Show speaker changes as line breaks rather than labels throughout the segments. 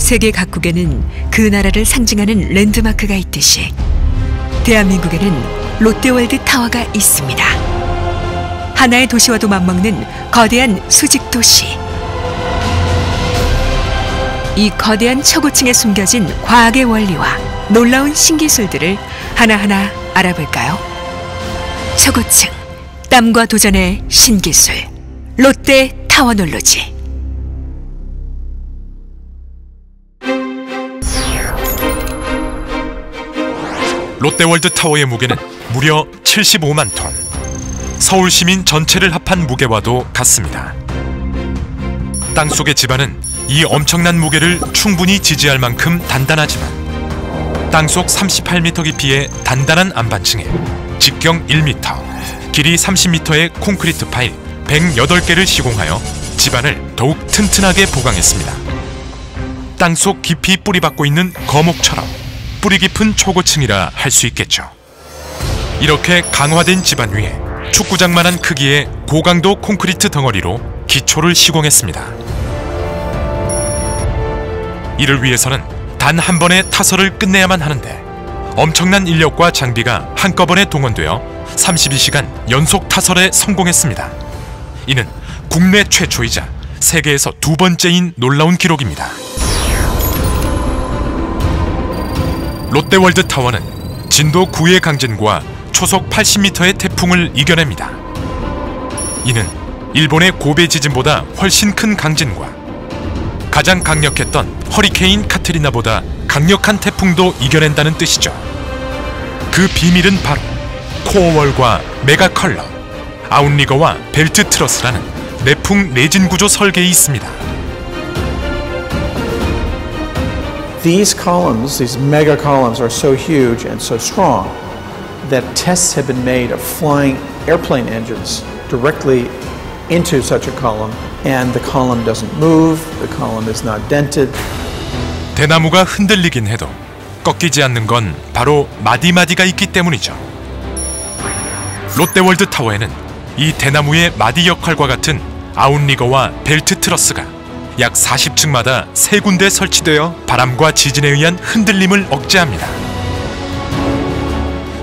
세계 각국에는 그 나라를 상징하는 랜드마크가 있듯이 대한민국에는 롯데월드 타워가 있습니다. 하나의 도시와도 맞먹는 거대한 수직 도시. 이 거대한 초고층에 숨겨진 과학의 원리와 놀라운 신기술들을 하나하나 알아볼까요? 초고층, 땀과 도전의 신기술, 롯데 타워놀로지.
롯데월드 타워의 무게는 무려 75만 톤. 서울 시민 전체를 합한 무게와도 같습니다. 땅속의 지반은 이 엄청난 무게를 충분히 지지할 만큼 단단하지만 땅속 38m 깊이의 단단한 안반층에 직경 1m, 길이 30m의 콘크리트 파일 108개를 시공하여 지반을 더욱 튼튼하게 보강했습니다. 땅속 깊이 뿌리박고 있는 거목처럼 뿌리 깊은 초고층이라 할 수 있겠죠. 이렇게 강화된 지반 위에 축구장만한 크기의 고강도 콘크리트 덩어리로 기초를 시공했습니다. 이를 위해서는 단 한 번의 타설을 끝내야만 하는데 엄청난 인력과 장비가 한꺼번에 동원되어 32시간 연속 타설에 성공했습니다. 이는 국내 최초이자 세계에서 두 번째인 놀라운 기록입니다. 롯데월드 타워는 진도 9의 강진과 초속 80m의 태풍을 이겨냅니다. 이는 일본의 고베 지진보다 훨씬 큰 강진과 가장 강력했던 허리케인 카트리나보다 강력한 태풍도 이겨낸다는 뜻이죠. 그 비밀은 바로 코어월과 메가 컬럼, 아웃리거와 벨트 트러스라는 내풍 내진 구조 설계에 있습니다.
These columns, these mega columns, are so huge and so strong that tests have been made of flying airplane engines directly into such a column, and the column doesn't move, the column is not dented.
대나무가 흔들리긴 해도 꺾이지 않는 건 바로 마디마디가 있기 때문이죠. 롯데월드 타워에는 이 대나무의 마디 역할과 같은 아웃리거와 벨트 트러스가 약 40층마다 3군데 설치되어 바람과 지진에 의한 흔들림을 억제합니다.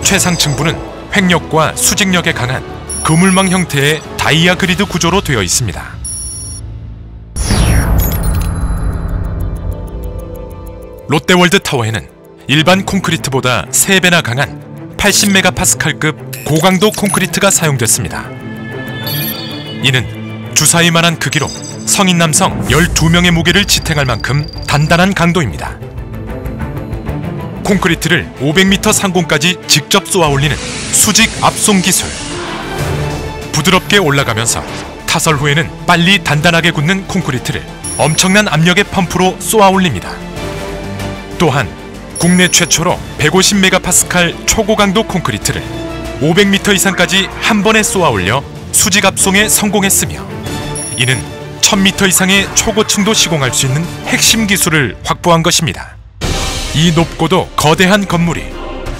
최상층부는 횡력과 수직력에 강한 그물망 형태의 다이아 그리드 구조로 되어 있습니다. 롯데월드 타워에는 일반 콘크리트보다 3배나 강한 80메가파스칼급 고강도 콘크리트가 사용됐습니다. 이는 주사위만한 크기로 성인 남성 12명의 무게를 지탱할 만큼 단단한 강도입니다. 콘크리트를 500m 상공까지 직접 쏘아 올리는 수직 압송 기술. 부드럽게 올라가면서 타설 후에는 빨리 단단하게 굳는 콘크리트를 엄청난 압력의 펌프로 쏘아 올립니다. 또한 국내 최초로 150메가파스칼 초고강도 콘크리트를 500m 이상까지 한 번에 쏘아 올려 수직 압송에 성공했으며 이는 1000m 이상의 초고층도 시공할 수 있는 핵심 기술을 확보한 것입니다. 이 높고도 거대한 건물이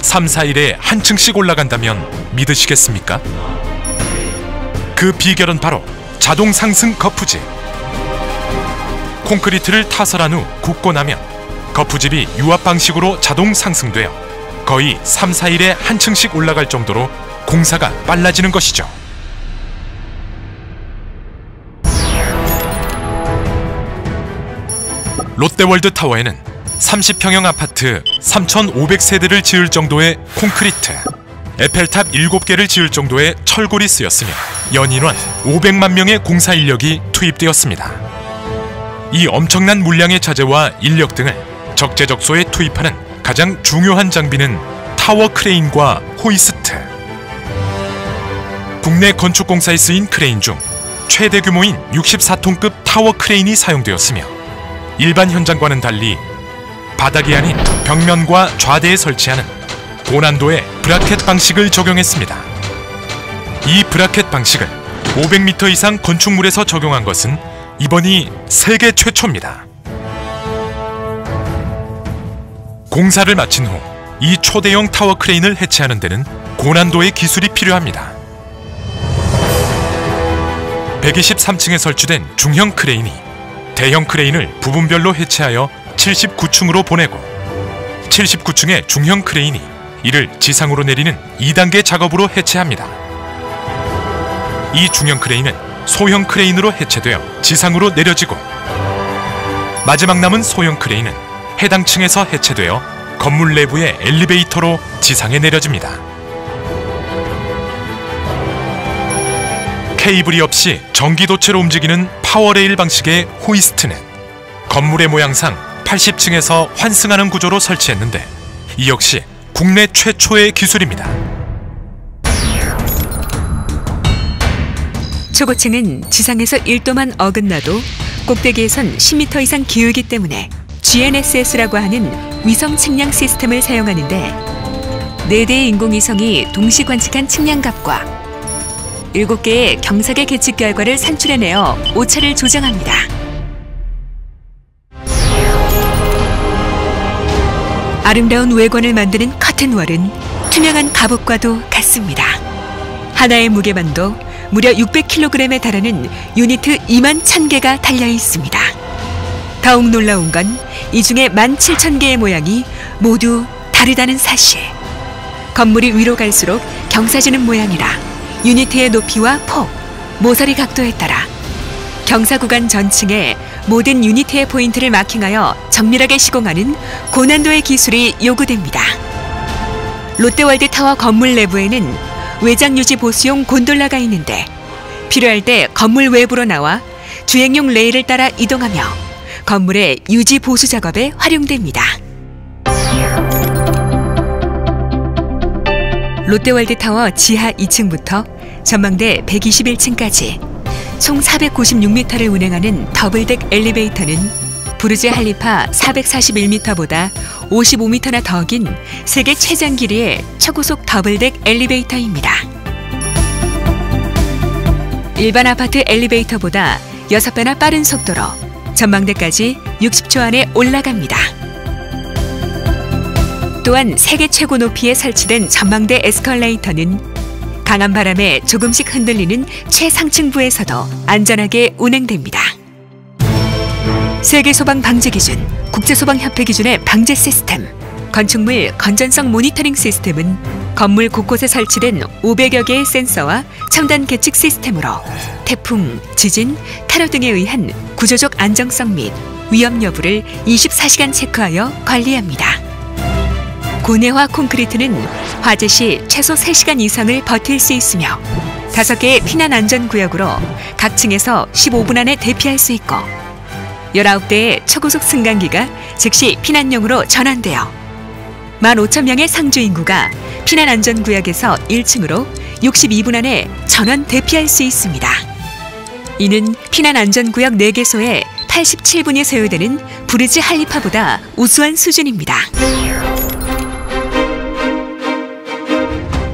3, 4일에 한 층씩 올라간다면 믿으시겠습니까? 그 비결은 바로 자동 상승 거푸집. 콘크리트를 타설한 후 굽고 나면 거푸집이 유압 방식으로 자동 상승되어 거의 3, 4일에 한 층씩 올라갈 정도로 공사가 빨라지는 것이죠. 롯데월드 타워에는 30평형 아파트 3,500세대를 지을 정도의 콘크리트, 에펠탑 7개를 지을 정도의 철골이 쓰였으며 연인원 500만 명의 공사 인력이 투입되었습니다. 이 엄청난 물량의 자재와 인력 등을 적재적소에 투입하는 가장 중요한 장비는 타워 크레인과 호이스트. 국내 건축공사에 쓰인 크레인 중 최대 규모인 64톤급 타워 크레인이 사용되었으며 일반 현장과는 달리 바닥이 아닌 벽면과 좌대에 설치하는 고난도의 브라켓 방식을 적용했습니다. 이 브라켓 방식을 500m 이상 건축물에서 적용한 것은 이번이 세계 최초입니다. 공사를 마친 후 이 초대형 타워 크레인을 해체하는 데는 고난도의 기술이 필요합니다. 123층에 설치된 중형 크레인이 대형 크레인을 부분별로 해체하여 79층으로 보내고 79층의 중형 크레인이 이를 지상으로 내리는 2단계 작업으로 해체합니다. 이 중형 크레인은 소형 크레인으로 해체되어 지상으로 내려지고 마지막 남은 소형 크레인은 해당 층에서 해체되어 건물 내부의 엘리베이터로 지상에 내려집니다. 케이블이 없이 전기도체로 움직이는 파워레일 방식의 호이스트는 건물의 모양상 80층에서 환승하는 구조로 설치했는데 이 역시 국내 최초의 기술입니다.
초고층은 지상에서 1도만 어긋나도 꼭대기에선 10m 이상 기울기 때문에 GNSS라고 하는 위성 측량 시스템을 사용하는데 4대의 인공위성이 동시 관측한 측량값과 7개의 경사계 계측 결과를 산출해내어 오차를 조정합니다. 아름다운 외관을 만드는 커튼월은 투명한 갑옷과도 같습니다. 하나의 무게만도 무려 600kg에 달하는 유니트 2만 1000개가 달려 있습니다. 더욱 놀라운 건 이 중에 17,000개의 모양이 모두 다르다는 사실. 건물이 위로 갈수록 경사지는 모양이라 유니트의 높이와 폭, 모서리 각도에 따라 경사 구간 전층에 모든 유니트의 포인트를 마킹하여 정밀하게 시공하는 고난도의 기술이 요구됩니다. 롯데월드타워 건물 내부에는 외장 유지 보수용 곤돌라가 있는데 필요할 때 건물 외부로 나와 주행용 레일을 따라 이동하며 건물의 유지 보수 작업에 활용됩니다. 롯데월드타워 지하 2층부터 전망대 121층까지 총 496m를 운행하는 더블덱 엘리베이터는 부르즈 할리파 441m보다 55m나 더 긴 세계 최장 길이의 초고속 더블덱 엘리베이터입니다. 일반 아파트 엘리베이터보다 6배나 빠른 속도로 전망대까지 60초 안에 올라갑니다. 또한 세계 최고 높이에 설치된 전망대 에스컬레이터는 강한 바람에 조금씩 흔들리는 최상층부에서도 안전하게 운행됩니다. 세계소방방재기준, 국제소방협회 기준의 방재 시스템, 건축물 건전성 모니터링 시스템은 건물 곳곳에 설치된 500여 개의 센서와 첨단 계측 시스템으로 태풍, 지진, 테러 등에 의한 구조적 안정성 및 위험 여부를 24시간 체크하여 관리합니다. 고내화 콘크리트는 화재 시 최소 3시간 이상을 버틸 수 있으며 5개의 피난 안전구역으로 각 층에서 15분 안에 대피할 수 있고 19대의 초고속 승강기가 즉시 피난용으로 전환되어 15,000명의 상주 인구가 피난 안전구역에서 1층으로 62분 안에 전원 대피할 수 있습니다. 이는 피난 안전구역 4개소에 87분이 소요되는 부르즈 할리파보다 우수한 수준입니다.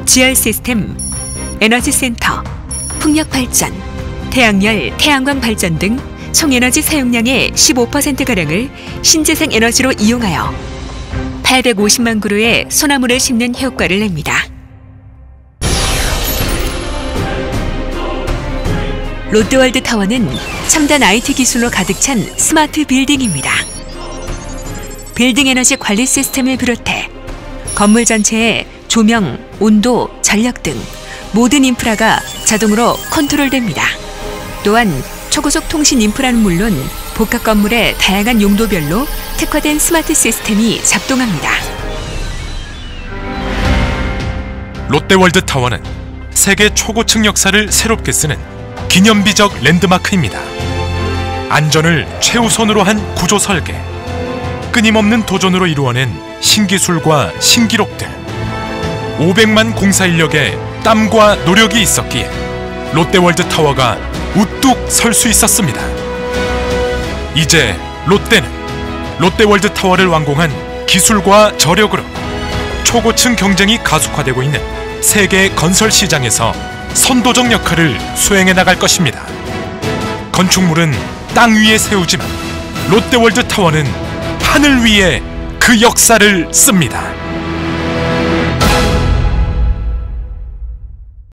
지열 시스템, 에너지 센터, 풍력 발전, 태양열, 태양광 발전 등 총 에너지 사용량의 15%가량을 신재생 에너지로 이용하여 850만 그루의 소나무를 심는 효과를 냅니다. 롯데월드타워는 첨단 IT 기술로 가득 찬 스마트 빌딩입니다. 빌딩 에너지 관리 시스템을 비롯해 건물 전체의 조명, 온도, 전력 등 모든 인프라가 자동으로 컨트롤됩니다. 또한 초고속 통신 인프라는 물론 복합 건물의 다양한 용도별로 특화된 스마트 시스템이 작동합니다.
롯데월드타워는 세계 초고층 역사를 새롭게 쓰는 기념비적 랜드마크입니다. 안전을 최우선으로 한 구조 설계, 끊임없는 도전으로 이루어낸 신기술과 신기록들, 500만 공사 인력의 땀과 노력이 있었기에 롯데월드타워가 우뚝 설 수 있었습니다. 이제 롯데는 롯데월드타워를 완공한 기술과 저력으로 초고층 경쟁이 가속화되고 있는 세계 건설 시장에서 선도적 역할을 수행해 나갈 것입니다. 건축물은 땅 위에 세우지만 롯데월드타워는 하늘 위에 그 역사를 씁니다.